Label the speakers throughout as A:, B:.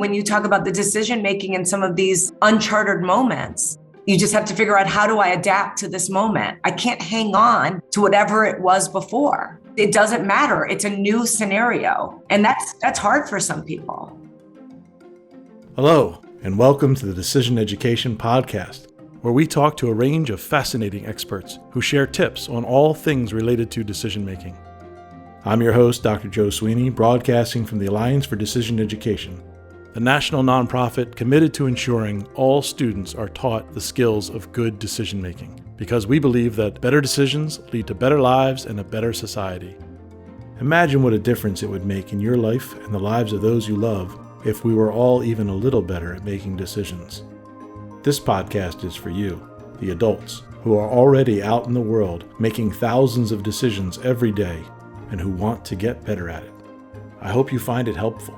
A: when you talk about the decision making in some of these uncharted moments, you just have to figure out, how do I adapt to this moment? I can't hang on to whatever it was before. It doesn't matter. It's a new scenario. And that's hard for some people.
B: Hello, and welcome to the Decision Education Podcast, where we talk to a range of fascinating experts who share tips on all things related to decision making. I'm your host, Dr. Joe Sweeney, broadcasting from the Alliance for Decision Education, the national nonprofit committed to ensuring all students are taught the skills of good decision making, because we believe that better decisions lead to better lives and a better society. Imagine what a difference it would make in your life and the lives of those you love if we were all even a little better at making decisions. This podcast is for you, the adults, who are already out in the world making thousands of decisions every day and who want to get better at it. I hope you find it helpful.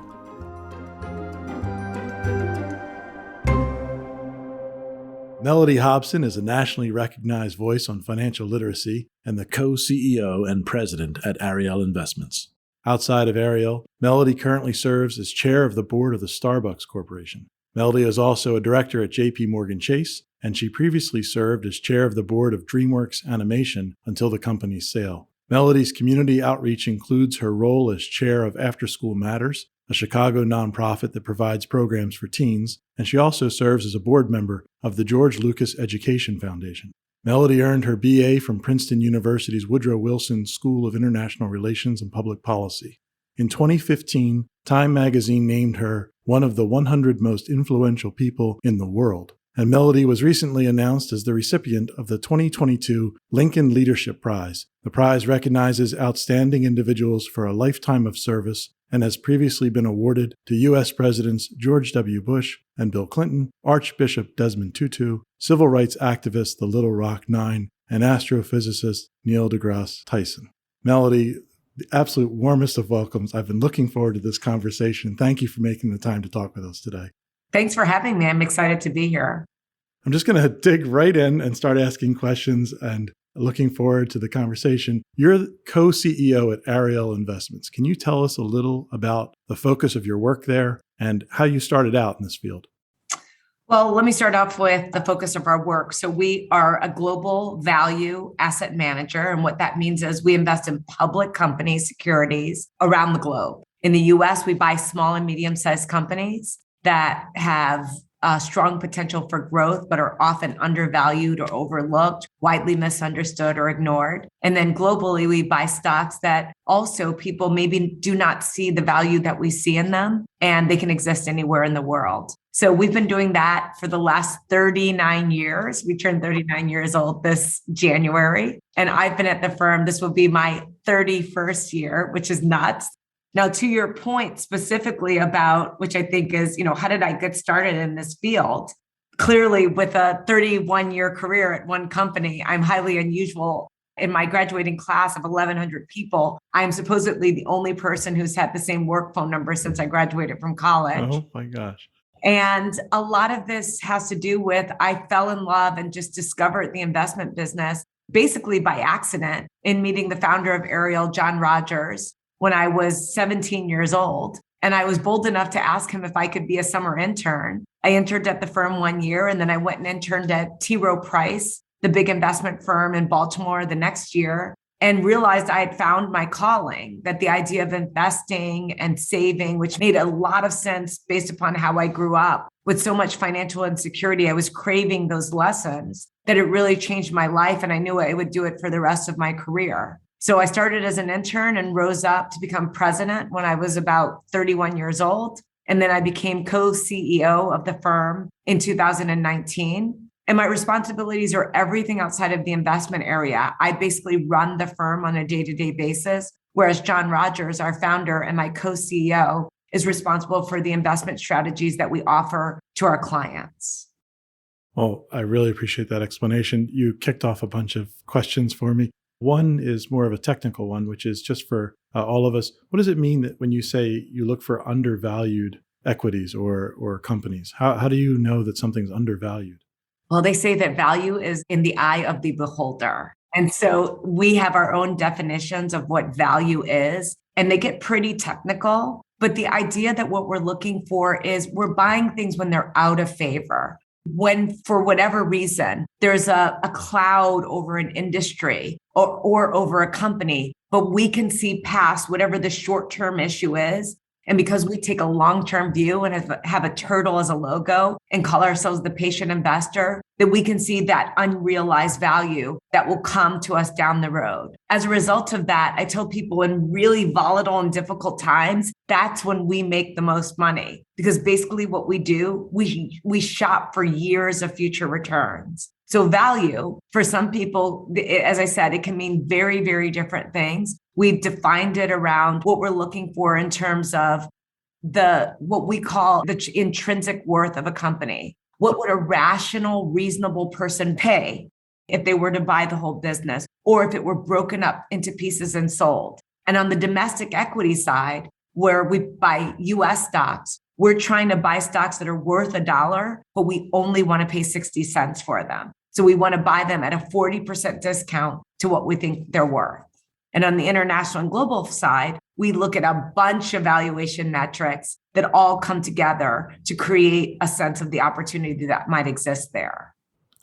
B: Mellody Hobson is a nationally recognized voice on financial literacy and the co-CEO and president at Ariel Investments. Outside of Ariel, Mellody currently serves as chair of the board of the Starbucks Corporation. Mellody is also a director at J.P. Morgan Chase, and she previously served as chair of the board of DreamWorks Animation until the company's sale. Mellody's community outreach includes her role as chair of After School Matters, a Chicago nonprofit that provides programs for teens, and she also serves as a board member of the George Lucas Education Foundation. Mellody earned her BA from Princeton University's Woodrow Wilson School of International Relations and Public Policy. In 2015, Time magazine named her one of the 100 most influential people in the world, and Mellody was recently announced as the recipient of the 2022 Lincoln Leadership Prize. The prize recognizes outstanding individuals for a lifetime of service and has previously been awarded to U.S. Presidents George W. Bush and Bill Clinton, Archbishop Desmond Tutu, civil rights activist the Little Rock Nine, and astrophysicist Neil deGrasse Tyson. Mellody, the absolute warmest of welcomes. I've been looking forward to this conversation. Thank you for making the time to talk with us today.
A: Thanks for having me. I'm excited to be here.
B: I'm just going to dig right in and start asking questions and looking forward to the conversation. You're the co-CEO at Ariel Investments. Can you tell us a little about the focus of your work there and how you started out in this field?
A: Well, let me start off with the focus of our work. So we are a global value asset manager. And what that means is we invest in public company securities around the globe. In the US, we buy small and medium-sized companies that have strong potential for growth, but are often undervalued or overlooked, widely misunderstood or ignored. And then globally, we buy stocks that also people maybe do not see the value that we see in them, and they can exist anywhere in the world. So we've been doing that for the last 39 years. We turned 39 years old this January, and I've been at the firm. This will be my 31st year, which is nuts. Now, to your point specifically about, which I think is, how did I get started in this field? Clearly, with a 31-year career at one company, I'm highly unusual. In my graduating class of 1,100 people, I'm supposedly the only person who's had the same work phone number since I graduated from college.
B: Oh my gosh.
A: And a lot of this has to do with, I fell in love and just discovered the investment business basically by accident in meeting the founder of Ariel, John Rogers, when I was 17 years old. And I was bold enough to ask him if I could be a summer intern. I interned at the firm 1 year, and then I went and interned at T. Rowe Price, the big investment firm in Baltimore, the next year, and realized I had found my calling, that the idea of investing and saving, which made a lot of sense based upon how I grew up with so much financial insecurity. I was craving those lessons, that it really changed my life. And I knew I would do it for the rest of my career. So I started as an intern and rose up to become president when I was about 31 years old. And then I became co-CEO of the firm in 2019. And my responsibilities are everything outside of the investment area. I basically run the firm on a day-to-day basis, whereas John Rogers, our founder and my co-CEO, is responsible for the investment strategies that we offer to our clients.
B: Well, I really appreciate that explanation. You kicked off a bunch of questions for me. One is more of a technical one, which is just for all of us. What does it mean that when you say you look for undervalued equities or companies? How do you know that something's undervalued?
A: Well, they say that value is in the eye of the beholder. And so we have our own definitions of what value is. and they get pretty technical. But the idea that what we're looking for is we're buying things when they're out of favor. When, for whatever reason, there's a cloud over an industry or over a company, but we can see past whatever the short-term issue is. And because we take a long-term view and have a turtle as a logo and call ourselves the patient investor, that we can see that unrealized value that will come to us down the road. As a result of that, I tell people in really volatile and difficult times, that's when we make the most money. Because basically what we do, we shop for years of future returns. So value, for some people, as I said, it can mean very, very different things. We've defined it around what we're looking for in terms of what we call the intrinsic worth of a company. What would a rational, reasonable person pay if they were to buy the whole business, or if it were broken up into pieces and sold? And on the domestic equity side, where we buy US stocks, we're trying to buy stocks that are worth $1, but we only want to pay 60 cents for them. So we want to buy them at a 40% discount to what we think they're worth. And on the international and global side, we look at a bunch of valuation metrics that all come together to create a sense of the opportunity that might exist there.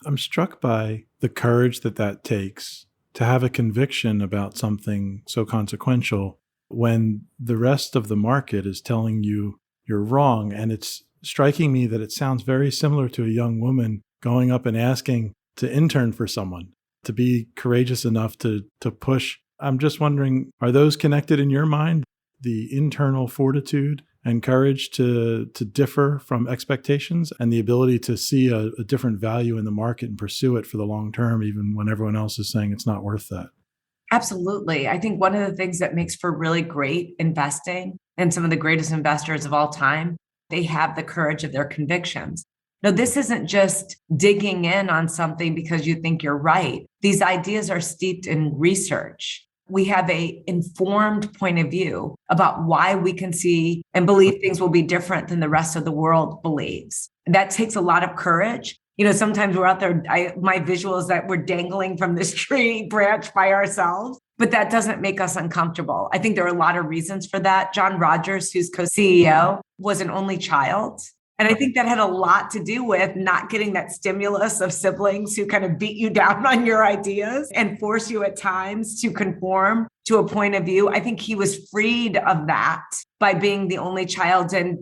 B: I'm struck by the courage that takes to have a conviction about something so consequential when the rest of the market is telling you you're wrong. And it's striking me that it sounds very similar to a young woman going up and asking to intern for someone, to be courageous enough to push. I'm just wondering, are those connected in your mind? The internal fortitude and courage to differ from expectations and the ability to see a different value in the market and pursue it for the long term, even when everyone else is saying it's not worth that.
A: Absolutely. I think one of the things that makes for really great investing, and some of the greatest investors of all time, they have the courage of their convictions. Now, this isn't just digging in on something because you think you're right. These ideas are steeped in research. We have an informed point of view about why we can see and believe things will be different than the rest of the world believes. And that takes a lot of courage. You know, sometimes we're out there, my visual is that we're dangling from this tree branch by ourselves, but that doesn't make us uncomfortable. I think there are a lot of reasons for that. John Rogers, who's co-CEO, was an only child. And I think that had a lot to do with not getting that stimulus of siblings who kind of beat you down on your ideas and force you at times to conform to a point of view. I think he was freed of that by being the only child and,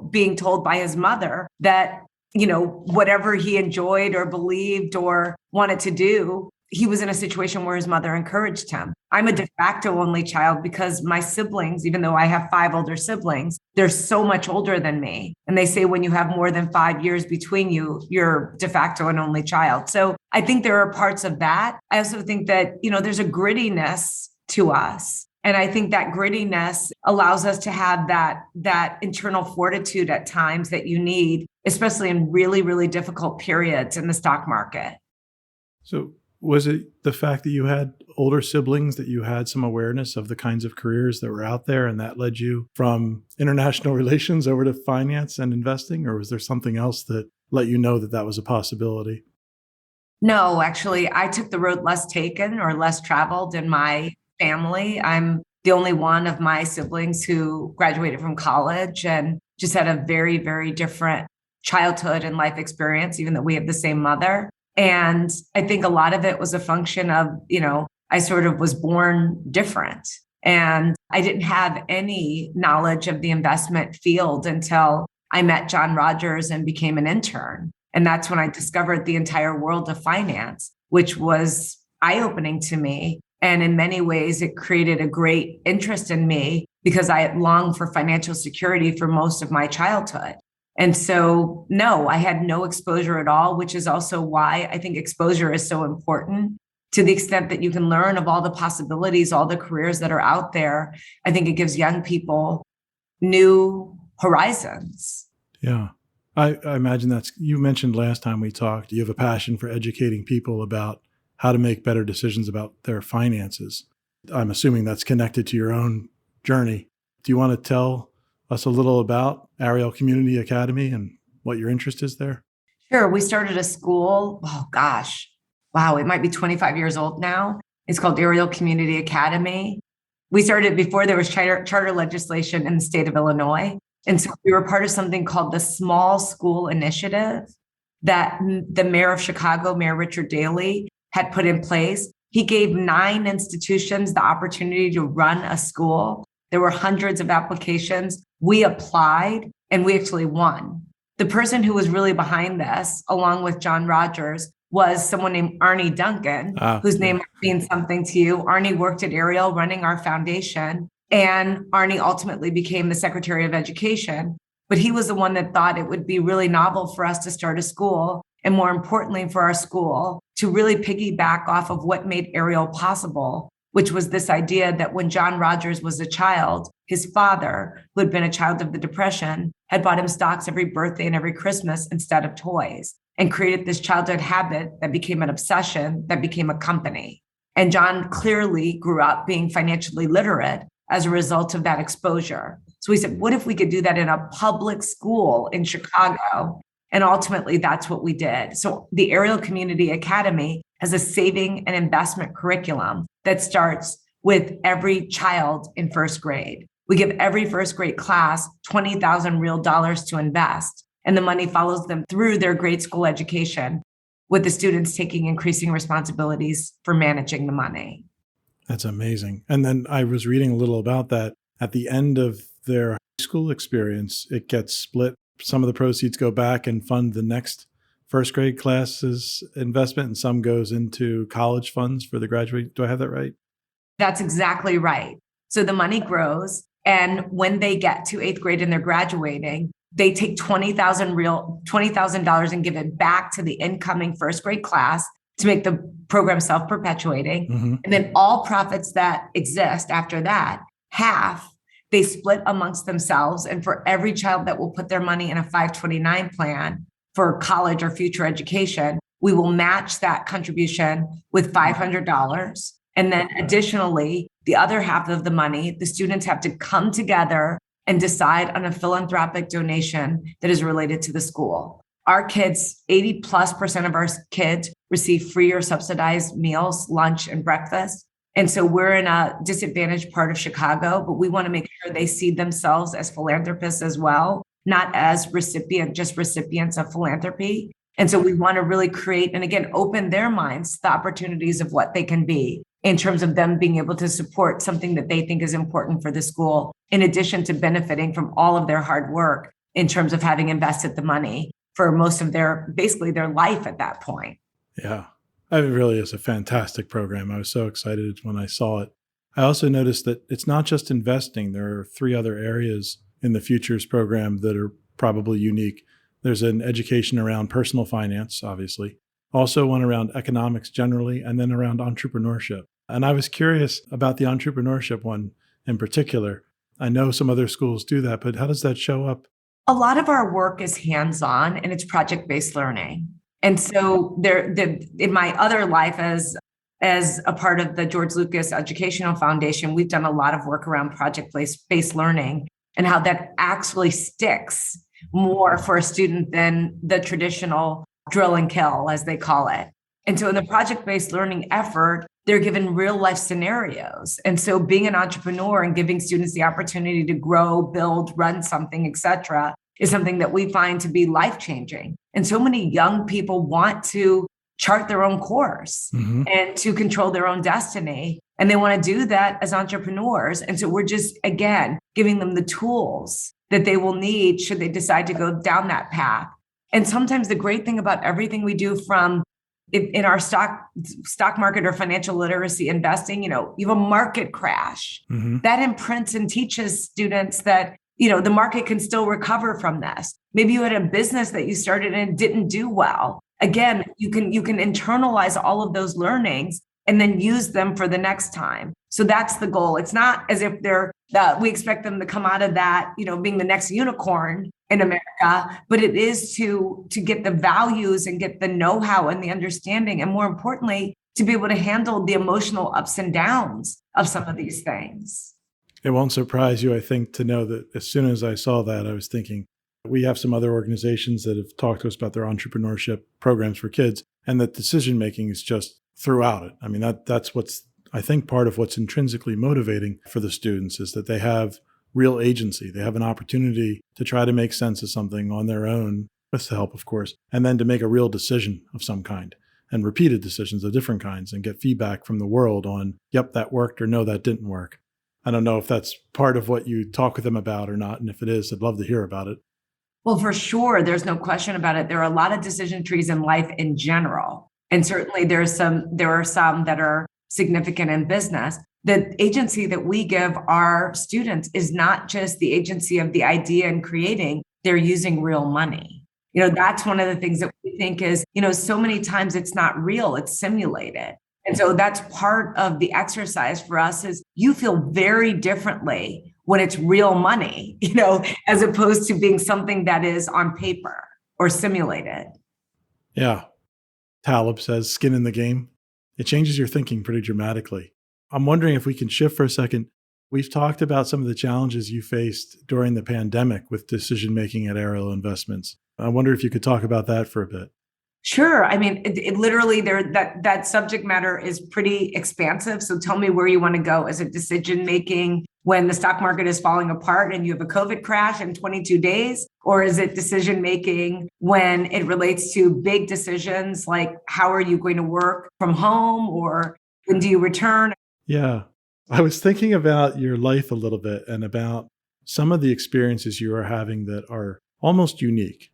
A: being told by his mother that, whatever he enjoyed or believed or wanted to do, he was in a situation where his mother encouraged him. I'm a de facto only child because my siblings, even though I have 5 older siblings, they're so much older than me. And they say when you have more than 5 years between you, you're de facto an only child. So I think there are parts of that. I also think that, there's a grittiness to us. And I think that grittiness allows us to have that internal fortitude at times that you need, especially in really, really difficult periods in the stock market.
B: So was it the fact that you had older siblings that you had some awareness of the kinds of careers that were out there and that led you from international relations over to finance and investing? Or was there something else that let you know that was a possibility?
A: No, actually, I took the road less taken or less traveled in my family. I'm the only one of my siblings who graduated from college and just had a very, very different childhood and life experience, even though we have the same mother. And I think a lot of it was a function of, I sort of was born different. And I didn't have any knowledge of the investment field until I met John Rogers and became an intern. And that's when I discovered the entire world of finance, which was eye-opening to me. And in many ways, it created a great interest in me because I had longed for financial security for most of my childhood. And so, no, I had no exposure at all, which is also why I think exposure is so important. To the extent that you can learn of all the possibilities, all the careers that are out there, I think it gives young people new horizons.
B: Yeah. I imagine you mentioned last time we talked, you have a passion for educating people about how to make better decisions about their finances. I'm assuming that's connected to your own journey. Do you want to tell us a little about Ariel Community Academy and what your interest is there?
A: Sure. We started a school. Oh, gosh. Wow. It might be 25 years old now. It's called Ariel Community Academy. We started before there was charter legislation in the state of Illinois. And so we were part of something called the Small School Initiative that the mayor of Chicago, Mayor Richard Daley, had put in place. He gave 9 institutions the opportunity to run a school. There were hundreds of applications. We applied and we actually won. The person who was really behind this, along with John Rogers, was someone named Arnie Duncan, whose name means something to you. Arnie worked at Ariel running our foundation, and Arnie ultimately became the Secretary of Education. But he was the one that thought it would be really novel for us to start a school, and more importantly, for our school to really piggyback off of what made Ariel possible, which was this idea that when John Rogers was a child, his father, who had been a child of the Depression, had bought him stocks every birthday and every Christmas instead of toys, and created this childhood habit that became an obsession, that became a company. And John clearly grew up being financially literate as a result of that exposure. So we said, what if we could do that in a public school in Chicago? And ultimately, that's what we did. So the Ariel Community Academy has a saving and investment curriculum that starts with every child in first grade. We give every first grade class $20,000 real dollars to invest, and the money follows them through their grade school education, with the students taking increasing responsibilities for managing the money.
B: That's amazing. And then I was reading a little about that. At the end of their high school experience, it gets split. Some of the proceeds go back and fund the next first grade class's investment, and some goes into college funds for the graduate. Do I have that right?
A: That's exactly right. So the money grows, and when they get to 8th grade and they're graduating, they take $20,000 and give it back to the incoming first grade class to make the program self-perpetuating. Mm-hmm. And then all profits that exist after that, half they split amongst themselves. And for every child that will put their money in a 529 plan for college or future education, we will match that contribution with $500. And then additionally, the other half of the money, the students have to come together and decide on a philanthropic donation that is related to the school. Our kids, 80+% of our kids receive free or subsidized meals, lunch, and breakfast. And so we're in a disadvantaged part of Chicago, but we want to make sure they see themselves as philanthropists as well, not as recipients of philanthropy. And so we want to really create, and again, open their minds to the opportunities of what they can be in terms of them being able to support something that they think is important for the school, in addition to benefiting from all of their hard work in terms of having invested the money for most of their life at that point.
B: Yeah. It really is a fantastic program. I was so excited when I saw it. I also noticed that it's not just investing. There are 3 other areas in the Futures program that are probably unique. There's an education around personal finance, obviously, also one around economics generally, and then around entrepreneurship. And I was curious about the entrepreneurship one in particular. I know some other schools do that, but how does that show up?
A: A lot of our work is hands-on and it's project-based learning. And so in my other life as a part of the George Lucas Educational Foundation, we've done a lot of work around project-based learning and how that actually sticks more for a student than the traditional drill and kill, as they call it. And so in the project-based learning effort, they're given real life scenarios. And so being an entrepreneur and giving students the opportunity to grow, build, run something, et cetera, is something that we find to be life-changing. And so many young people want to chart their own course and to control their own destiny. And they want to do that as entrepreneurs. And so we're just, again, giving them the tools that they will need should they decide to go down that path. And sometimes the great thing about everything we do, from in our stock market or financial literacy investing, you have a market crash that imprints and teaches students that, the market can still recover from this. Maybe you had a business that you started and didn't do well. Again, you can internalize all of those learnings and then use them for the next time. So that's the goal. It's not as if we expect them to come out of that, being the next unicorn in America, but it is to get the values and get the know-how and the understanding, and more importantly, to be able to handle the emotional ups and downs of some of these things.
B: It won't surprise you, I think, to know that as soon as I saw that, I was thinking, we have some other organizations that have talked to us about their entrepreneurship programs for kids, and that decision-making is just throughout it. I mean, that's what's I think part of what's intrinsically motivating for the students is that they have real agency. They have an opportunity to try to make sense of something on their own, with the help, of course, and then to make a real decision of some kind and repeated decisions of different kinds and get feedback from the world on, yep, that worked, or no, that didn't work. I don't know if that's part of what you talk with them about or not. And if it is, I'd love to hear about it.
A: Well, for sure, there's no question about it. There are a lot of decision trees in life in general. And certainly there are some that are significant in business. The agency that we give our students is not just the agency of the idea and creating, they're using real money. That's one of the things that we think is, so many times it's not real, it's simulated. And so that's part of the exercise for us is you feel very differently when it's real money, as opposed to being something that is on paper or simulated.
B: Yeah. Taleb says skin in the game. It changes your thinking pretty dramatically. I'm wondering if we can shift for a second. We've talked about some of the challenges you faced during the pandemic with decision-making at Ariel Investments. I wonder if you could talk about that for a bit.
A: Sure. I mean, it literally that subject matter is pretty expansive. So tell me where you want to go. Is it decision making when the stock market is falling apart and you have a COVID crash in 22 days? Or is it decision making when it relates to big decisions like how are you going to work from home or when do you return?
B: Yeah. I was thinking about your life a little bit and about some of the experiences you are having that are almost unique.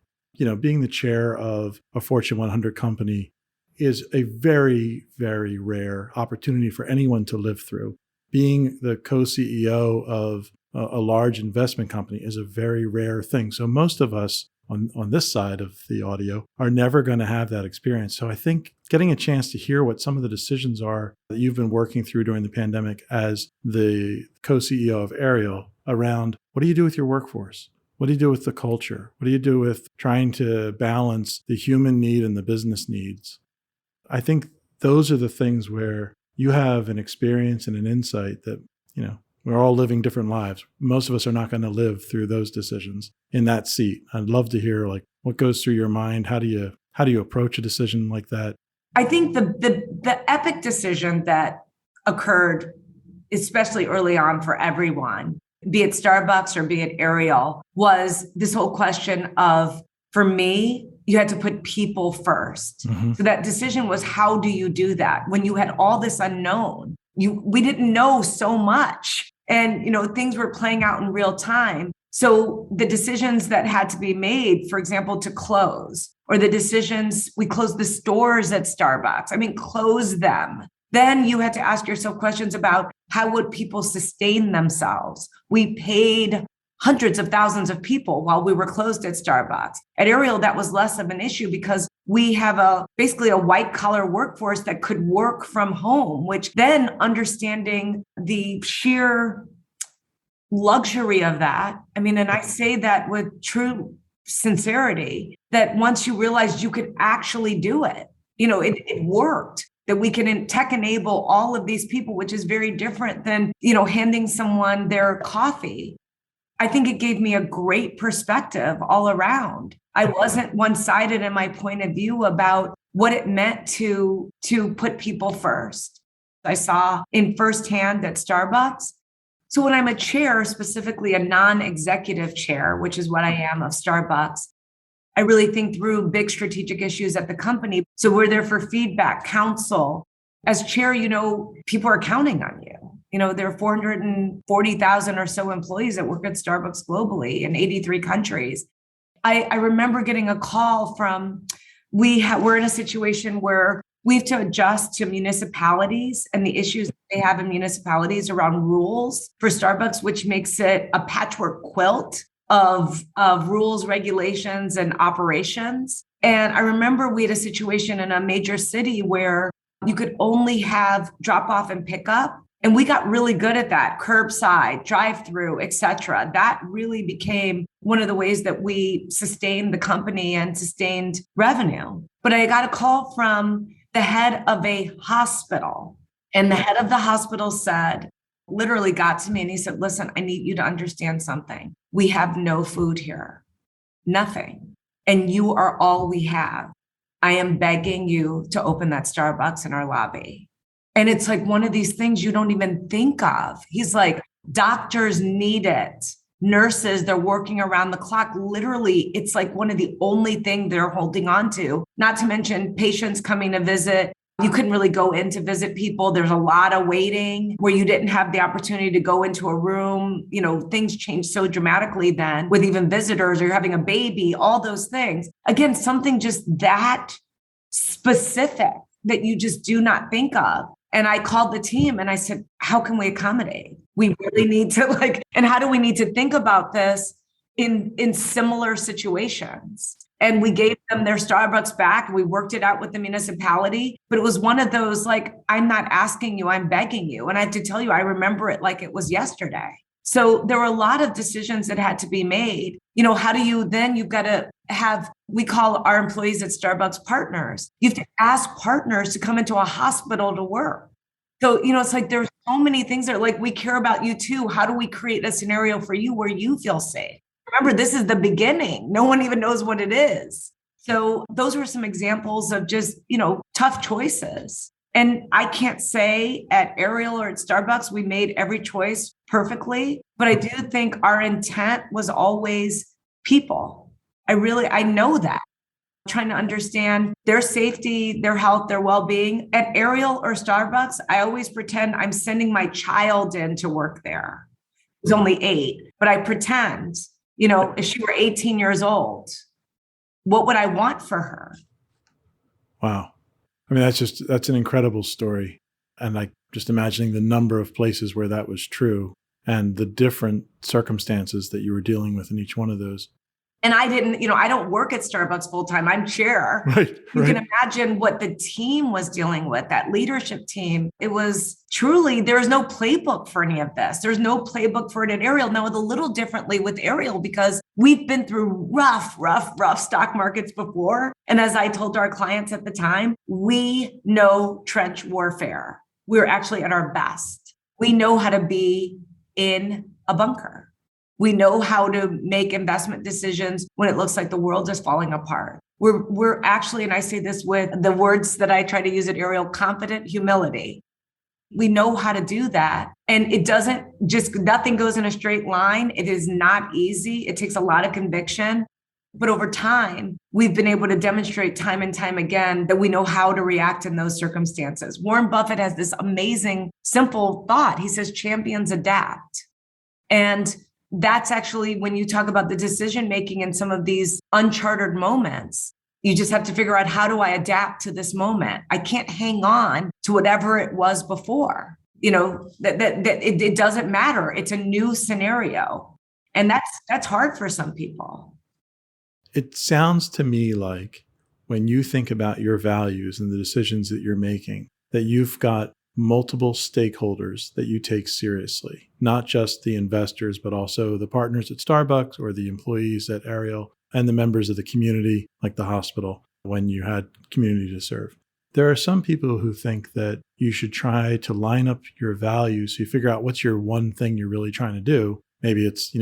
B: Being the chair of a Fortune 100 company is a very, very rare opportunity for anyone to live through. Being the co-CEO of a large investment company is a very rare thing. So most of us on this side of the audio are never going to have that experience. So I think getting a chance to hear what some of the decisions are that you've been working through during the pandemic as the co-CEO of Ariel around what do you do with your workforce? What do you do with the culture? What do you do with trying to balance the human need and the business needs? I think those are the things where you have an experience and an insight that, we're all living different lives. Most of us are not going to live through those decisions in that seat. I'd love to hear what goes through your mind. How do you approach a decision like that?
A: I think the epic decision that occurred, especially early on for everyone, be it Starbucks or be it Ariel, was this whole question of, for me, you had to put people first. Mm-hmm. So that decision was, how do you do that? When you had all this unknown, we didn't know so much. And, things were playing out in real time. So the decisions that had to be made, for example, to close, or the decisions, we closed the stores at Starbucks. Close them. Then you had to ask yourself questions about how would people sustain themselves? We paid hundreds of thousands of people while we were closed at Starbucks. At Ariel, that was less of an issue because we have basically a white collar workforce that could work from home, which then understanding the sheer luxury of that. And I say that with true sincerity, that once you realized you could actually do it, it worked. That we can tech enable all of these people, which is very different than, handing someone their coffee. I think it gave me a great perspective all around. I wasn't one-sided in my point of view about what it meant to put people first. I saw in firsthand at Starbucks. So when I'm a chair, specifically a non-executive chair, which is what I am of Starbucks, I really think through big strategic issues at the company. So we're there for feedback, counsel. As chair, people are counting on you. There are 440,000 or so employees that work at Starbucks globally in 83 countries. I remember getting a call from, we're in a situation where we have to adjust to municipalities and the issues they have in municipalities around rules for Starbucks, which makes it a patchwork quilt of rules, regulations, and operations. And I remember we had a situation in a major city where you could only have drop off and pick up. And we got really good at that, curbside, drive-through, et cetera. That really became one of the ways that we sustained the company and sustained revenue. But I got a call from the head of a hospital. And the head of the hospital literally got to me and he said, listen, I need you to understand something. We have no food here, nothing. And you are all we have. I am begging you to open that Starbucks in our lobby. And it's like one of these things you don't even think of. He's like, doctors need it. Nurses, they're working around the clock. Literally, it's like one of the only thing they're holding on to, not to mention patients coming to visit. You couldn't really go in to visit people. There's a lot of waiting where you didn't have the opportunity to go into a room. Things changed so dramatically then with even visitors or you're having a baby, all those things. Again, something just that specific that you just do not think of. And I called the team and I said, how can we accommodate? We really need to and how do we need to think about this in similar situations? And we gave them their Starbucks back. We worked it out with the municipality, but it was one of those, I'm not asking you, I'm begging you. And I have to tell you, I remember it like it was yesterday. So there were a lot of decisions that had to be made. How do you then, you've got to have, we call our employees at Starbucks partners. You have to ask partners to come into a hospital to work. So, it's like there's so many things that are we care about you too. How do we create a scenario for you where you feel safe? Remember, this is the beginning. No one even knows what it is. So those were some examples of just, tough choices. And I can't say at Ariel or at Starbucks, we made every choice perfectly, but I do think our intent was always people. I know that. Trying to understand their safety, their health, their well-being. At Ariel or Starbucks, I always pretend I'm sending my child in to work there. He's only 8, but I pretend, if she were 18 years old, what would I want for her?
B: Wow. I mean, that's an incredible story. And just imagining the number of places where that was true and the different circumstances that you were dealing with in each one of those.
A: And I didn't, I don't work at Starbucks full time. I'm chair.
B: Right.
A: You can imagine what the team was dealing with, that leadership team. It was truly, there is no playbook for any of this. There's no playbook for it at Ariel. Now, it's a little differently with Ariel because we've been through rough stock markets before. And as I told our clients at the time, we know trench warfare. We're actually at our best. We know how to be in a bunker. We know how to make investment decisions when it looks like the world is falling apart. We're actually, and I say this with the words that I try to use at Ariel, confident humility. We know how to do that. And it doesn't nothing goes in a straight line. It is not easy. It takes a lot of conviction. But over time, we've been able to demonstrate time and time again that we know how to react in those circumstances. Warren Buffett has this amazing, simple thought. He says, champions adapt. And that's actually when you talk about the decision-making in some of these uncharted moments, you just have to figure out, how do I adapt to this moment? I can't hang on to whatever it was before. It doesn't matter. It's a new scenario. And that's hard for some people.
B: It sounds to me like when you think about your values and the decisions that you're making, that you've got multiple stakeholders that you take seriously, not just the investors, but also the partners at Starbucks or the employees at Ariel and the members of the community, like the hospital, when you had community to serve. There are some people who think that you should try to line up your values so you figure out what's your one thing you're really trying to do. Maybe it's,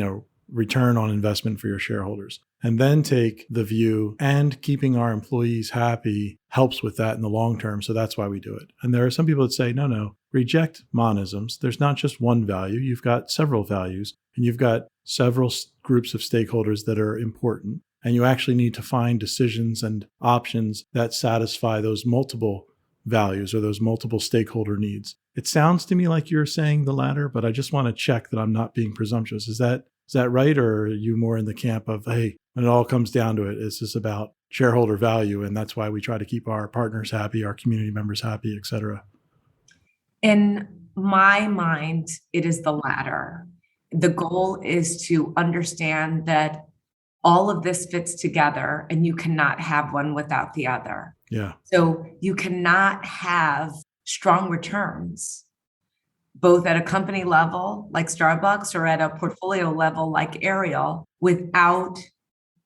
B: return on investment for your shareholders. And then take the view, and keeping our employees happy helps with that in the long term. So that's why we do it. And there are some people that say, no, reject monisms. There's not just one value. You've got several values and you've got several groups of stakeholders that are important. And you actually need to find decisions and options that satisfy those multiple values or those multiple stakeholder needs. It sounds to me like you're saying the latter, but I just want to check that I'm not being presumptuous. Is that right? Or are you more in the camp of, hey, when it all comes down to it, it's just about shareholder value, and that's why we try to keep our partners happy, our community members happy, et cetera?
A: In my mind, it is the latter. The goal is to understand that all of this fits together and you cannot have one without the other.
B: Yeah.
A: So you cannot have strong returns, both at a company level like Starbucks or at a portfolio level like Ariel, without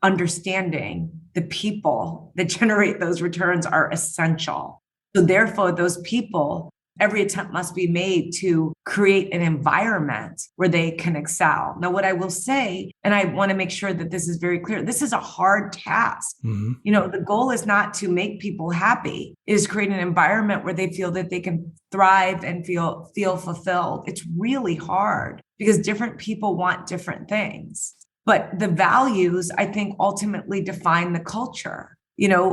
A: understanding the people that generate those returns are essential. So therefore, those people Every attempt must be made to create an environment where they can excel. Now, what I will say, and I want to make sure that this is very clear, this is a hard task. The goal is not to make people happy, it is create an environment where they feel that they can thrive and feel fulfilled. It's really hard because different people want different things. But the values, I think, ultimately define the culture.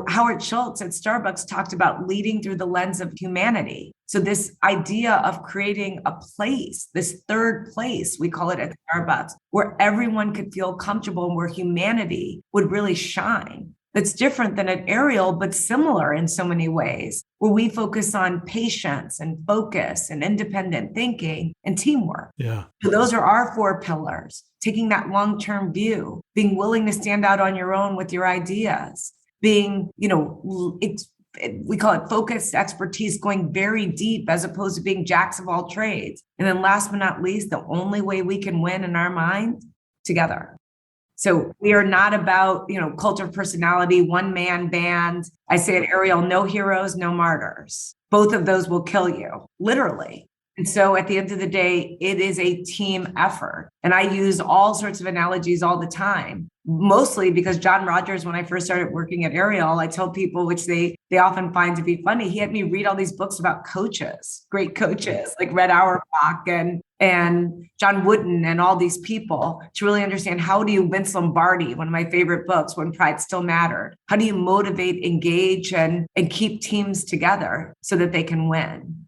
A: Howard Schultz at Starbucks talked about leading through the lens of humanity. So this idea of creating a place, this third place, we call it at Starbucks, where everyone could feel comfortable and where humanity would really shine. That's different than at Ariel, but similar in so many ways, where we focus on patience and focus and independent thinking and teamwork.
B: Yeah.
A: So those are our 4 pillars, taking that long-term view, being willing to stand out on your own with your ideas, being, we call it focused expertise, going very deep as opposed to being jacks of all trades. And then last but not least, the only way we can win in our mind, together. So we are not about, cult of personality, one-man band. I say at Ariel, no heroes, no martyrs. Both of those will kill you, literally. And so at the end of the day, it is a team effort. And I use all sorts of analogies all the time, mostly because John Rogers, when I first started working at Ariel, I tell people, which they often find to be funny, he had me read all these books about coaches, great coaches like Red Auerbach and John Wooden and all these people to really understand how do you, Vince Lombardi, one of my favorite books, When Pride Still Mattered, how do you motivate, engage, and keep teams together so that they can win?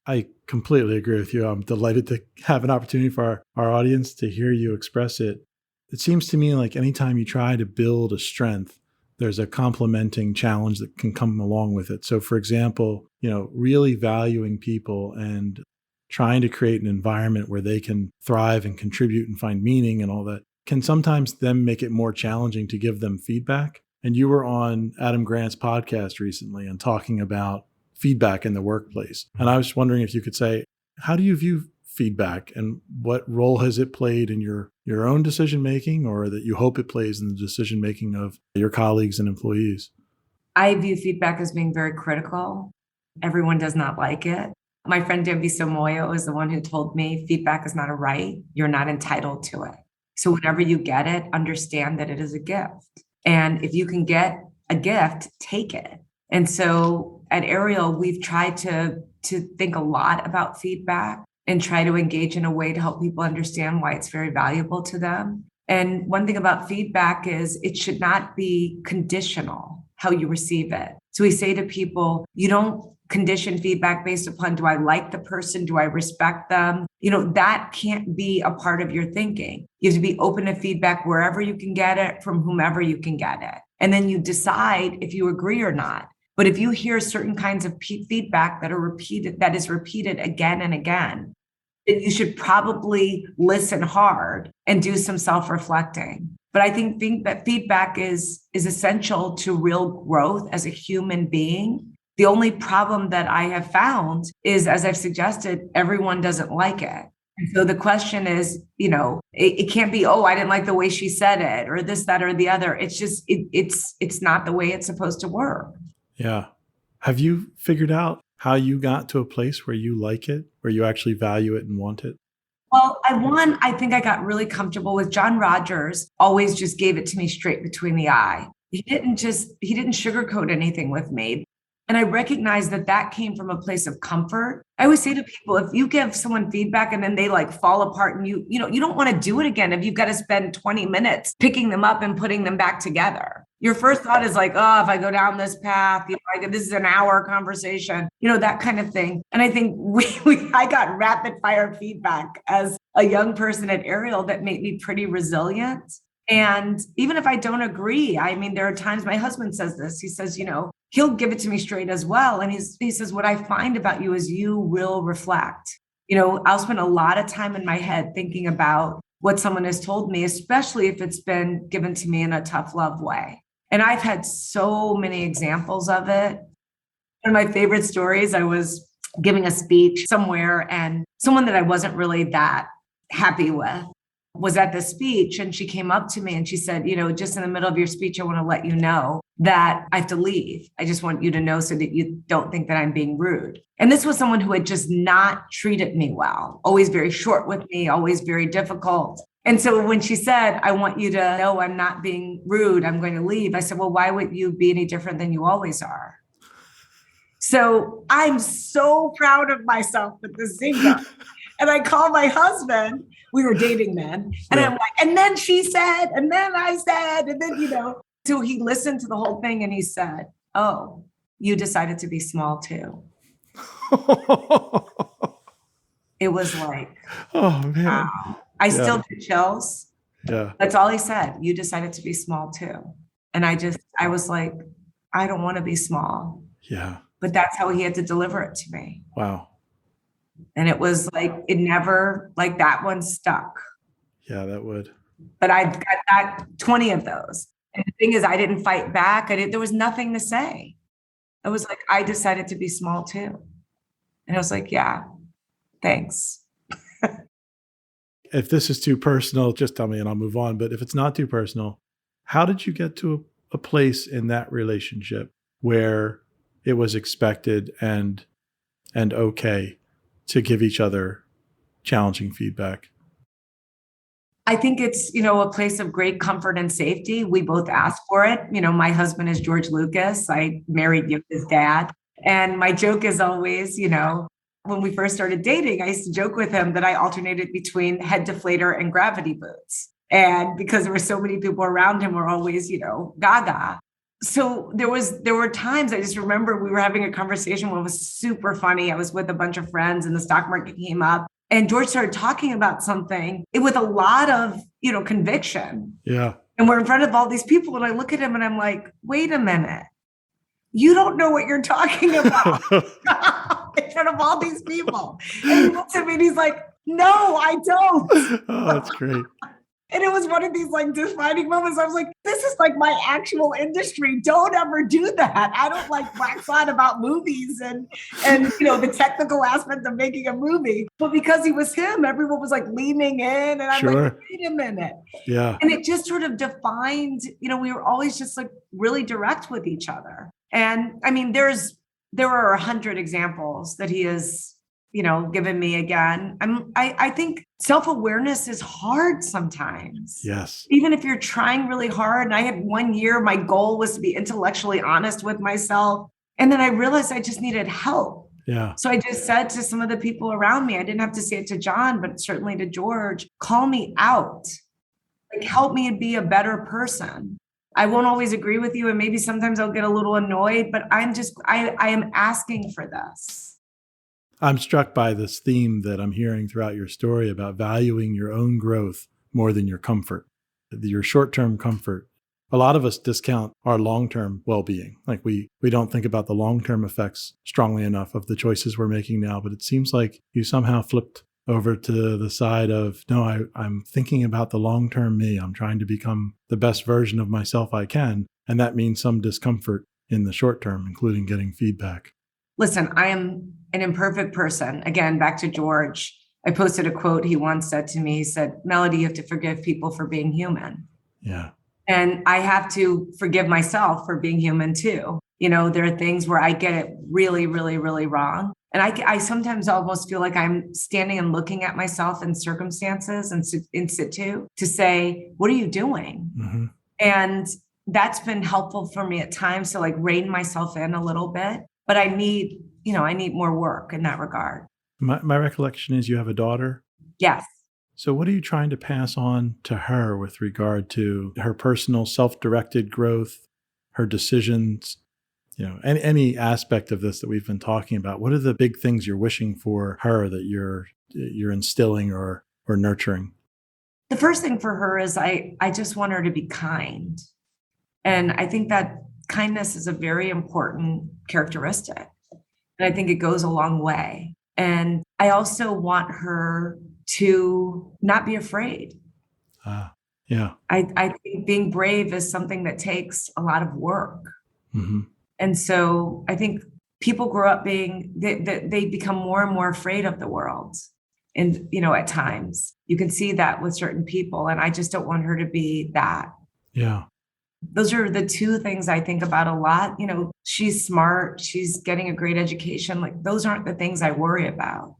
B: I completely agree with you. I'm delighted to have an opportunity for our audience to hear you express it. It seems to me like anytime you try to build a strength, there's a complementing challenge that can come along with it. So for example, really valuing people and trying to create an environment where they can thrive and contribute and find meaning and all that can sometimes then make it more challenging to give them feedback. And you were on Adam Grant's podcast recently and talking about feedback in the workplace. And I was wondering if you could say, how do you view feedback and what role has it played in your own decision-making or that you hope it plays in the decision-making of your colleagues and employees?
A: I view feedback as being very critical. Everyone does not like it. My friend Debbie Somoyo is the one who told me feedback is not a right. You're not entitled to it. So whenever you get it, understand that it is a gift. And if you can get a gift, take it. And so at Ariel, we've tried to think a lot about feedback and try to engage in a way to help people understand why it's very valuable to them. And one thing about feedback is it should not be conditional how you receive it. So we say to people, you don't condition feedback based upon, do I like the person? Do I respect them? That can't be a part of your thinking. You have to be open to feedback wherever you can get it from whomever you can get it. And then you decide if you agree or not. But if you hear certain kinds of feedback that is repeated again and again, then you should probably listen hard and do some self-reflecting. But I think that feedback is essential to real growth as a human being. The only problem that I have found is, as I've suggested, everyone doesn't like it. And so the question is, it can't be, I didn't like the way she said it, or this, that, or the other. It's just, it's not the way it's supposed to work.
B: Yeah. Have you figured out how you got to a place where you like it, where you actually value it and want it?
A: Well, I think I got really comfortable with John Rogers, always just gave it to me straight between the eye. He didn't sugarcoat anything with me. And I recognize that came from a place of comfort. I always say to people, if you give someone feedback and then they fall apart and you don't want to do it again, if you've got to spend 20 minutes picking them up and putting them back together. Your first thought is if I go down this path, this is an hour conversation, that kind of thing. And I think I got rapid fire feedback as a young person at Ariel that made me pretty resilient. And even if I don't agree, there are times my husband says this, he says, he'll give it to me straight as well. And he says, what I find about you is you will reflect. I'll spend a lot of time in my head thinking about what someone has told me, especially if it's been given to me in a tough love way. And I've had so many examples of it. One of my favorite stories, I was giving a speech somewhere and someone that I wasn't really that happy with was at the speech and she came up to me and she said, just in the middle of your speech, I want to let you know that I have to leave. I just want you to know so that you don't think that I'm being rude. And this was someone who had just not treated me well, always very short with me, always very difficult. And so when she said, I want you to know I'm not being rude, I'm going to leave, I said, well, why would you be any different than you always are? So I'm so proud of myself with this zinger. And I called my husband. We were dating then. And I'm like, and then she said, and then I said, and then, so he listened to the whole thing and he said, oh, you decided to be small too. It was like,
B: oh man,
A: wow. I still get chills.
B: Yeah.
A: That's all he said. You decided to be small too. And I was like, I don't want to be small.
B: Yeah.
A: But that's how he had to deliver it to me.
B: Wow.
A: And it was like, it never, like that one stuck.
B: Yeah, that would.
A: But I've got 20 of those. And the thing is, I didn't fight back. There was nothing to say. It was like, I decided to be small too. And I was like, yeah, thanks.
B: If this is too personal, just tell me and I'll move on. But if it's not too personal, how did you get to a place in that relationship where it was expected and okay to give each other challenging feedback?
A: I think it's, a place of great comfort and safety. We both asked for it. My husband is George Lucas. I married his dad. And my joke is always, when we first started dating, I used to joke with him that I alternated between head deflator and gravity boots. And because there were so many people around him, we're always, gaga. So there were times I just remember we were having a conversation when it was super funny. I was with a bunch of friends and the stock market came up and George started talking about something with a lot of, conviction.
B: Yeah.
A: And we're in front of all these people and I look at him and I'm like, wait a minute. You don't know what you're talking about in front of all these people. And he looks at me and he's like, no, I don't.
B: Oh, that's great.
A: And it was one of these like defining moments. I was like, this is like my actual industry. Don't ever do that. I don't like wax on about movies and the technical aspect of making a movie. But because he was him, everyone was like leaning in and I'm like, wait a minute.
B: Yeah.
A: And it just sort of defined, we were always just like really direct with each other. And I mean, there are 100 examples that he has, given me again. I think self-awareness is hard sometimes.
B: Yes.
A: Even if you're trying really hard. And I had 1 year, my goal was to be intellectually honest with myself. And then I realized I just needed help.
B: Yeah.
A: So I just said to some of the people around me, I didn't have to say it to John, but certainly to George, call me out. Like, help me be a better person. I won't always agree with you. And maybe sometimes I'll get a little annoyed, but I am asking for this.
B: I'm struck by this theme that I'm hearing throughout your story about valuing your own growth more than your comfort, your short-term comfort. A lot of us discount our long-term well-being. Like we don't think about the long-term effects strongly enough of the choices we're making now, but it seems like you somehow flipped over to the side of, no, I'm thinking about the long-term me. I'm trying to become the best version of myself I can. And that means some discomfort in the short term, including getting feedback.
A: Listen, I am an imperfect person. Again, back to George. I posted a quote he once said to me. He said, Mellody, you have to forgive people for being human.
B: Yeah.
A: And I have to forgive myself for being human too. There are things where I get it really, really, really wrong. And I sometimes almost feel like I'm standing and looking at myself in circumstances and in situ to say, what are you doing?
B: Mm-hmm.
A: And that's been helpful for me at times to like rein myself in a little bit. But I need more work in that regard.
B: My recollection is you have a daughter?
A: Yes.
B: So what are you trying to pass on to her with regard to her personal self-directed growth, her decisions, any aspect of this that we've been talking about? What are the big things you're wishing for her that you're instilling or nurturing?
A: The first thing for her is I just want her to be kind. And I think that kindness is a very important characteristic. And I think it goes a long way. And I also want her to not be afraid.
B: Yeah.
A: I think being brave is something that takes a lot of work.
B: Mm-hmm.
A: And so I think people grow up they become more and more afraid of the world. And, at times you can see that with certain people. And I just don't want her to be that.
B: Yeah.
A: Those are the two things I think about a lot. She's smart. She's getting a great education. Like, those aren't the things I worry about.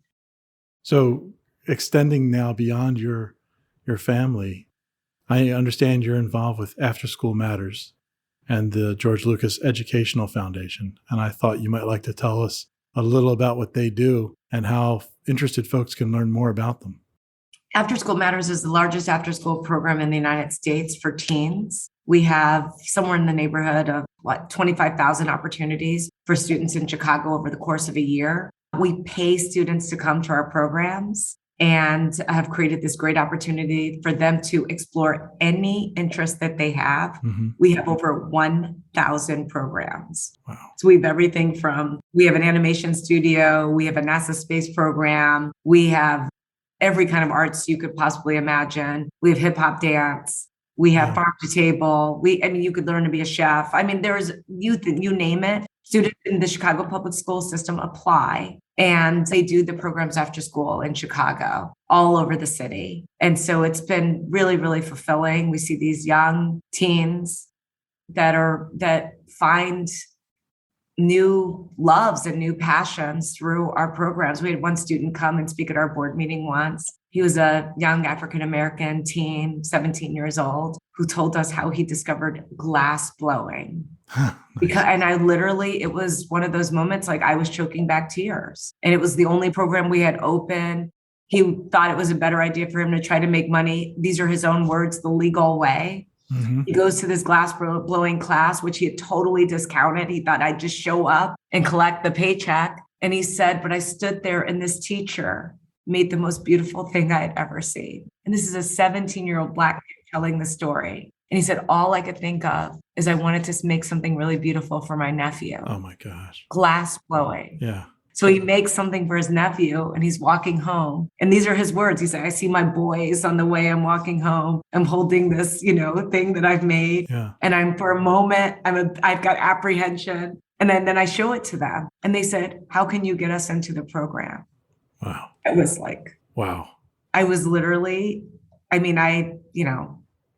B: So extending now beyond your family, I understand you're involved with After School Matters and the George Lucas Educational Foundation. And I thought you might like to tell us a little about what they do and how interested folks can learn more about them.
A: After School Matters is the largest after-school program in the United States for teens. We have somewhere in the neighborhood of 25,000 opportunities for students in Chicago over the course of a year. We pay students to come to our programs and have created this great opportunity for them to explore any interest that they have.
B: Mm-hmm.
A: We have over 1,000 programs.
B: Wow.
A: So we have everything from, we have an animation studio, we have a NASA space program, we have every kind of arts you could possibly imagine. We have hip hop dance. We have farm to table. You could learn to be a chef. There's youth, you name it. Students in the Chicago public school system apply, and they do the programs after school in Chicago, all over the city. And so it's been really, really fulfilling. We see these young teens that find new loves and new passions through our programs. We had one student come and speak at our board meeting once. He was a young African-American teen, 17 years old, who told us how he discovered glass blowing.
B: Nice.
A: It was one of those moments, like, I was choking back tears. And it was the only program we had open. He thought it was a better idea for him to try to make money. These are his own words, the legal way.
B: Mm-hmm.
A: He goes to this glass blowing class, which he had totally discounted. He thought I'd just show up and collect the paycheck. And he said, but I stood there and this teacher made the most beautiful thing I had ever seen. And this is a 17-year-old Black kid telling the story. And he said, all I could think of is I wanted to make something really beautiful for my nephew.
B: Oh my gosh.
A: Glass blowing.
B: Yeah.
A: So he makes something for his nephew and he's walking home. And these are his words. He said, I see my boys on the way I'm walking home. I'm holding this, thing that I've made.
B: Yeah.
A: And I'm, for a moment, I've got apprehension. And then I show it to them. And they said, how can you get us into the program?
B: Wow.
A: I was like,
B: wow.
A: I was literally,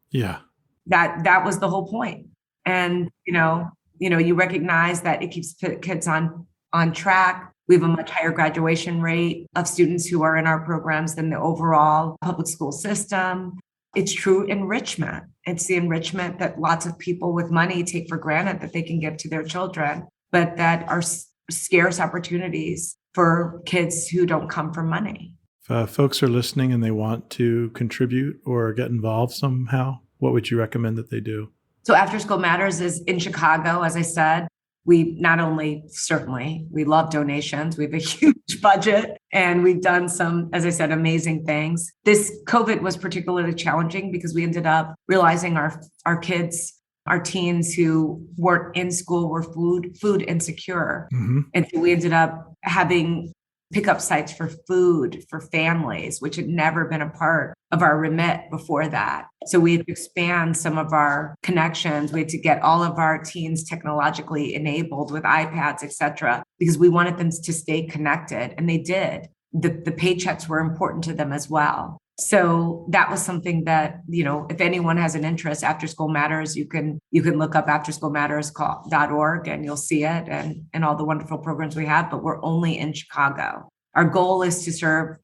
B: Yeah.
A: that was the whole point. And, you recognize that it keeps kids on track. We have a much higher graduation rate of students who are in our programs than the overall public school system. It's true enrichment. It's the enrichment that lots of people with money take for granted that they can give to their children, but that are scarce opportunities for kids who don't come from money.
B: If folks are listening and they want to contribute or get involved somehow, what would you recommend that they do?
A: So After School Matters is in Chicago, as I said. We not only, certainly, we love donations. We have a huge budget and we've done some, as I said, amazing things. This COVID was particularly challenging because we ended up realizing our kids, our teens who weren't in school were food insecure.
B: Mm-hmm.
A: And so we ended up having pickup sites for food for families, which had never been a part of our remit before that. So we had to expand some of our connections. We had to get all of our teens technologically enabled with iPads, et cetera, because we wanted them to stay connected. And they did. The paychecks were important to them as well. So that was something that, if anyone has an interest, After School Matters, you can look up afterschoolmatters.org and you'll see it and all the wonderful programs we have, but we're only in Chicago. Our goal is to serve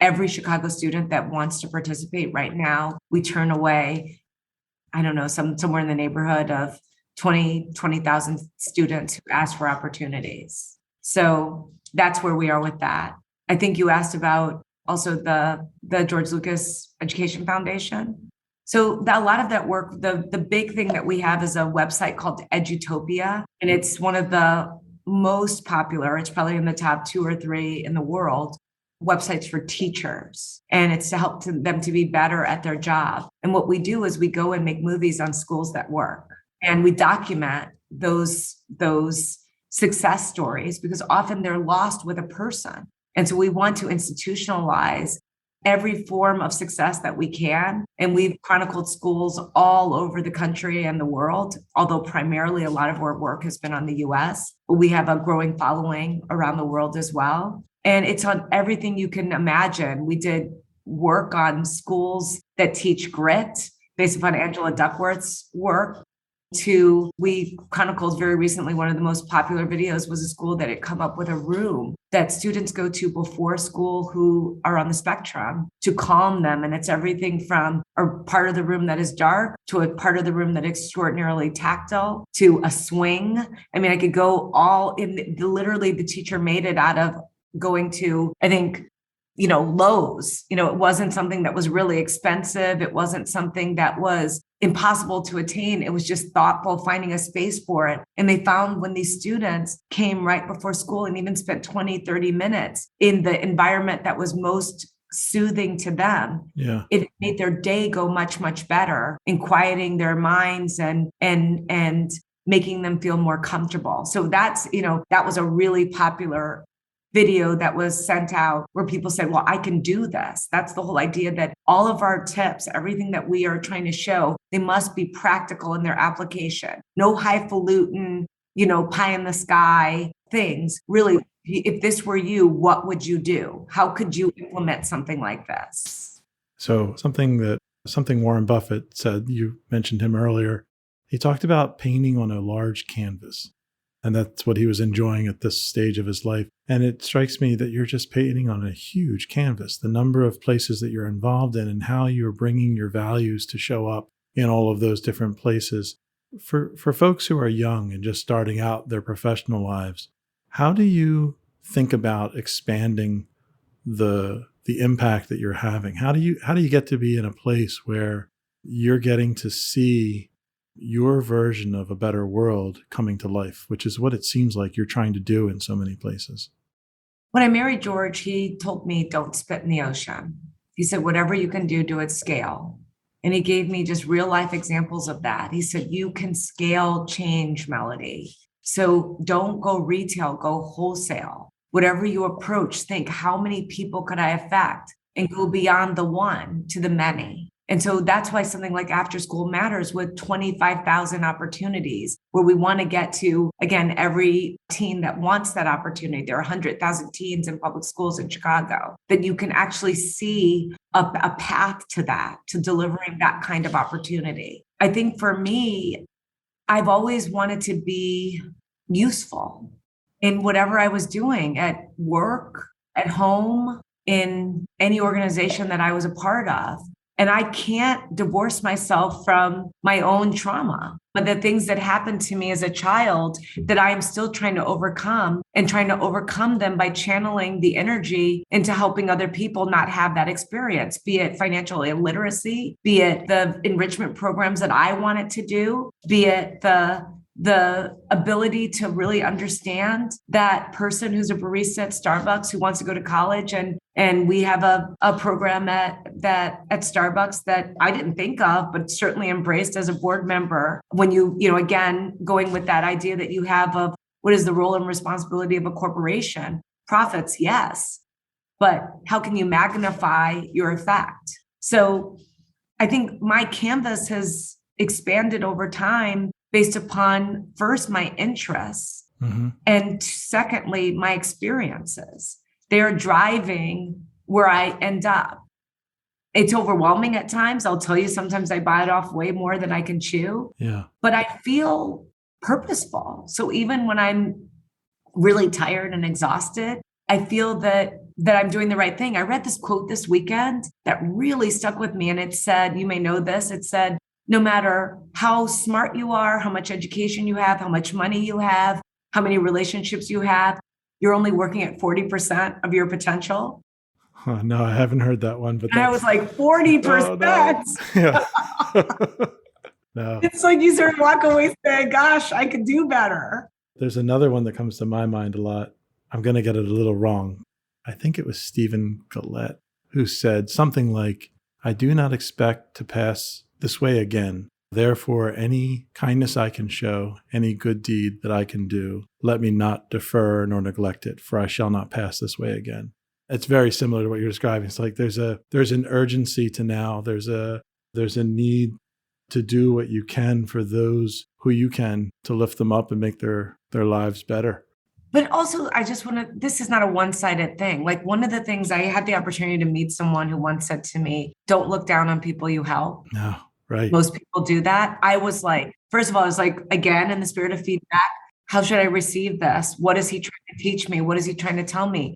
A: every Chicago student that wants to participate. Right now, we turn away, somewhere in the neighborhood of 20,000 students who ask for opportunities. So that's where we are with that. I think you asked about also the George Lucas Education Foundation. So a lot of that work, the big thing that we have is a website called Edutopia, and it's one of the most popular, it's probably in the top 2 or 3 in the world, websites for teachers. And it's to help them to be better at their job. And what we do is we go and make movies on schools that work. And we document those success stories because often they're lost with a person. And so we want to institutionalize every form of success that we can. And we've chronicled schools all over the country and the world, although primarily a lot of our work has been on the US. But we have a growing following around the world as well. And it's on everything you can imagine. We did work on schools that teach grit based upon Angela Duckworth's work. We chronicled very recently, one of the most popular videos was a school that had come up with a room that students go to before school who are on the spectrum to calm them. And it's everything from a part of the room that is dark to a part of the room that is extraordinarily tactile to a swing. I mean, I could go all in, literally the teacher made it out of going to, I think, Lowe's. It wasn't something that was really expensive. It wasn't something that was impossible to attain. It was just thoughtful, finding a space for it. And they found when these students came right before school and even spent 20, 30 minutes in the environment that was most soothing to them, it made their day go much, much better in quieting their minds and making them feel more comfortable. So that's, that was a really popular video that was sent out where people said, well, I can do this. That's the whole idea, that all of our tips, everything that we are trying to show, they must be practical in their application. No highfalutin, pie in the sky things. Really, if this were you, what would you do? How could you implement something like this?
B: So something Warren Buffett said, you mentioned him earlier. He talked about painting on a large canvas. And that's what he was enjoying at this stage of his life. And it strikes me that you're just painting on a huge canvas, the number of places that you're involved in and how you're bringing your values to show up in all of those different places. For folks who are young and just starting out their professional lives, how do you think about expanding the impact that you're having? How do you get to be in a place where you're getting to see your version of a better world coming to life, which is what it seems like you're trying to do in so many places?
A: When I married George, he told me, don't spit in the ocean. He said, whatever you can do at scale. And he gave me just real life examples of that. He said, you can scale change, Mellody. So don't go retail, go wholesale. Whatever you approach, think, how many people could I affect? And go beyond the one to the many. And so that's why something like After School matters, with 25,000 opportunities, where we want to get to, again, every teen that wants that opportunity. There are 100,000 teens in public schools in Chicago, that you can actually see a path to that, to delivering that kind of opportunity. I think for me, I've always wanted to be useful in whatever I was doing, at work, at home, in any organization that I was a part of. And I can't divorce myself from my own trauma, but the things that happened to me as a child that I am still trying to overcome, and trying to overcome them by channeling the energy into helping other people not have that experience, be it financial illiteracy, be it the enrichment programs that I wanted to do, be it the ability to really understand that person who's a barista at Starbucks who wants to go to college. And we have a program at Starbucks that I didn't think of, but certainly embraced as a board member. When again, going with that idea that you have of what is the role and responsibility of a corporation? Profits, yes, but how can you magnify your effect? So I think my canvas has expanded over time based upon, first, my interests, and secondly, my experiences. They're driving where I end up. It's overwhelming at times. I'll tell you, sometimes I bite off way more than I can chew.
B: Yeah.
A: But I feel purposeful. So even when I'm really tired and exhausted, I feel that I'm doing the right thing. I read this quote this weekend that really stuck with me. And it said, you may know this, it said, no matter how smart you are, how much education you have, how much money you have, how many relationships you have, you're only working at 40% of your potential.
B: Oh, no, I haven't heard that one. But
A: I was like, 40%.
B: Oh, no. Yeah. No.
A: It's like you sort of walk away saying, gosh, I could do better.
B: There's another one that comes to my mind a lot. I'm going to get it a little wrong. I think it was Stephen Gillette who said something like, I do not expect to pass this way again. Therefore, any kindness I can show, any good deed that I can do, let me not defer nor neglect it, for I shall not pass this way again. It's very similar to what you're describing. It's like there's an urgency to now. There's a need to do what you can for those who you can, to lift them up and make their lives better.
A: But also, I just want to, this is not a one-sided thing. Like one of the things I had the opportunity to meet someone who once said to me, don't look down on people you help.
B: No, right.
A: Most people do that. I was like, first of all, I was like, again, in the spirit of feedback, how should I receive this? What is he trying to teach me? What is he trying to tell me?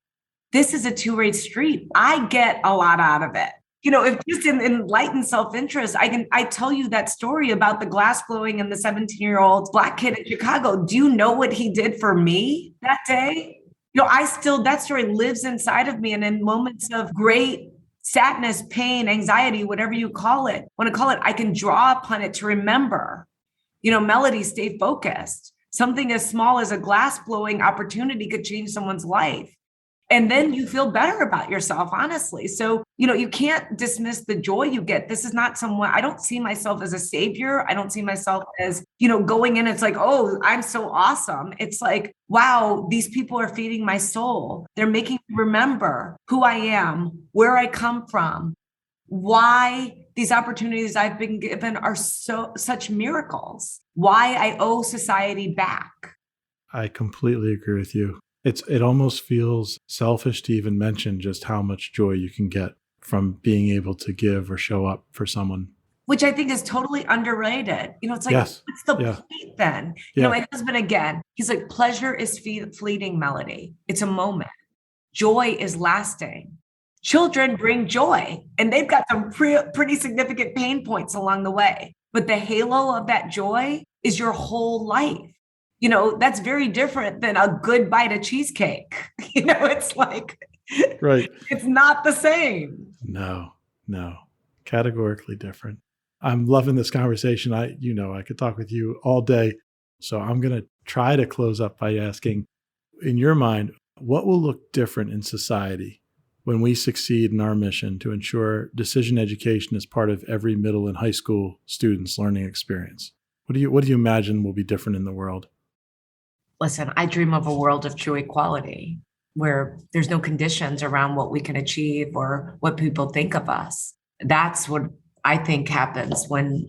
A: This is a two-way street. I get a lot out of it. If just in enlightened self-interest, I tell you that story about the glass blowing and the 17-year-old Black kid in Chicago. Do you know what he did for me that day? That story lives inside of me. And in moments of great sadness, pain, anxiety, whatever you call it, I can draw upon it to remember, Mellody, stay focused. Something as small as a glass blowing opportunity could change someone's life. And then you feel better about yourself, honestly. So, you can't dismiss the joy you get. This is not someone, I don't see myself as a savior. I don't see myself as, going in, it's like, oh, I'm so awesome. It's like, wow, these people are feeding my soul. They're making me remember who I am, where I come from, why these opportunities I've been given are such miracles, why I owe society back.
B: I completely agree with you. It almost feels selfish to even mention just how much joy you can get from being able to give or show up for someone.
A: Which I think is totally underrated. It's like,
B: yes.
A: What's the point then? My husband, again, he's like, pleasure is fleeting, Mellody. It's a moment. Joy is lasting. Children bring joy, and they've got some pretty significant pain points along the way. But the halo of that joy is your whole life. That's very different than a good bite of cheesecake. It's like,
B: right.
A: It's not the same.
B: No, categorically different. I'm loving this conversation. I could talk with you all day. So I'm going to try to close up by asking, in your mind, what will look different in society when we succeed in our mission to ensure decision education is part of every middle and high school student's learning experience? What do you imagine will be different in the world?
A: Listen, I dream of a world of true equality where there's no conditions around what we can achieve or what people think of us. That's what I think happens when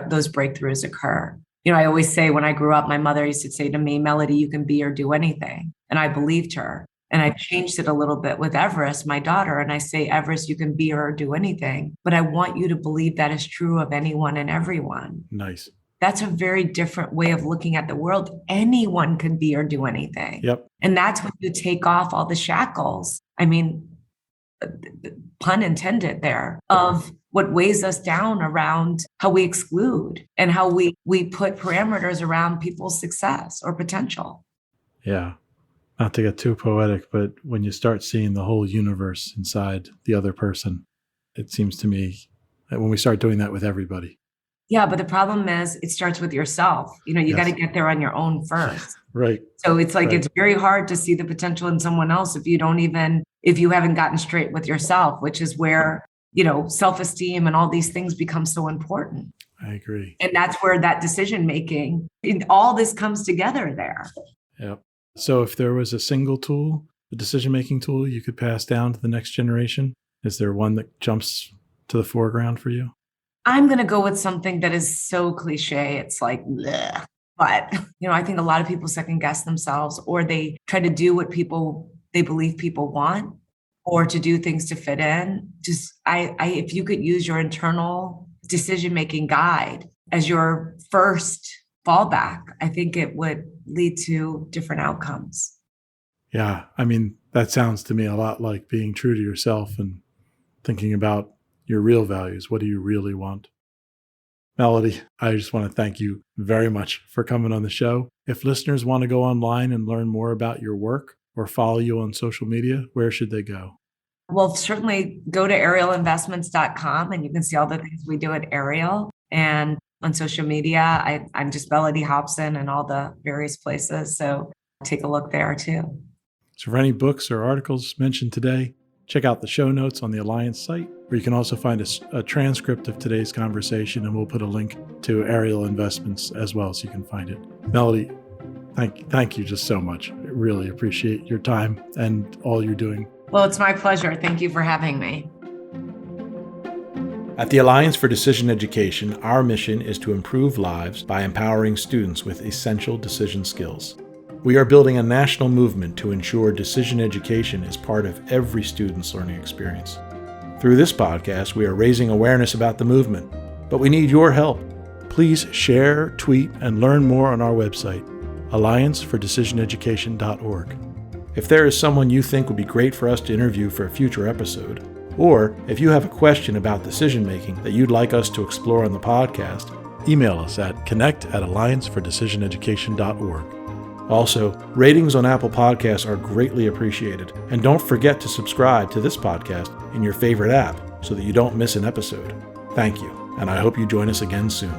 A: those breakthroughs occur. I always say when I grew up, my mother used to say to me, Mellody, you can be or do anything. And I believed her. And I changed it a little bit with Everest, my daughter. And I say, Everest, you can be or do anything. But I want you to believe that is true of anyone and everyone.
B: Nice.
A: That's a very different way of looking at the world. Anyone can be or do anything.
B: Yep.
A: And that's when you take off all the shackles. I mean, pun intended there, of what weighs us down around how we exclude and how we put parameters around people's success or potential.
B: Yeah. Not to get too poetic, but when you start seeing the whole universe inside the other person, it seems to me that when we start doing that with everybody.
A: Yeah, but the problem is it starts with yourself. You got to get there on your own first.
B: Right.
A: So it's like, It's very hard to see the potential in someone else if you haven't gotten straight with yourself, which is where, self-esteem and all these things become so important.
B: I agree.
A: And that's where that decision-making, all this comes together there.
B: Yep. So if there was a single tool, a decision-making tool you could pass down to the next generation, is there one that jumps to the foreground for you?
A: I'm going to go with something that is so cliche. It's like, bleh. But, I think a lot of people second guess themselves, or they try to do what they believe people want, or to do things to fit in. If you could use your internal decision-making guide as your first fallback, I think it would lead to different outcomes.
B: Yeah. I mean, that sounds to me a lot like being true to yourself and thinking about your real values. What do you really want? Mellody, I just want to thank you very much for coming on the show. If listeners want to go online and learn more about your work or follow you on social media, where should they go?
A: Well, certainly go to arielinvestments.com and you can see all the things we do at Ariel. And on social media, I'm just Mellody Hobson and all the various places. So take a look there too.
B: So for any books or articles mentioned today, check out the show notes on the Alliance site, where you can also find a transcript of today's conversation, and we'll put a link to Ariel Investments as well, so you can find it. Mellody, thank you just so much. I really appreciate your time and all you're doing.
A: Well, it's my pleasure. Thank you for having me.
B: At the Alliance for Decision Education, our mission is to improve lives by empowering students with essential decision skills. We are building a national movement to ensure decision education is part of every student's learning experience. Through this podcast, we are raising awareness about the movement, but we need your help. Please share, tweet, and learn more on our website, alliancefordecisioneducation.org. If there is someone you think would be great for us to interview for a future episode, or if you have a question about decision-making that you'd like us to explore on the podcast, email us at connect@alliancefordecisioneducation.org. Also, ratings on Apple Podcasts are greatly appreciated, and don't forget to subscribe to this podcast in your favorite app so that you don't miss an episode. Thank you, and I hope you join us again soon.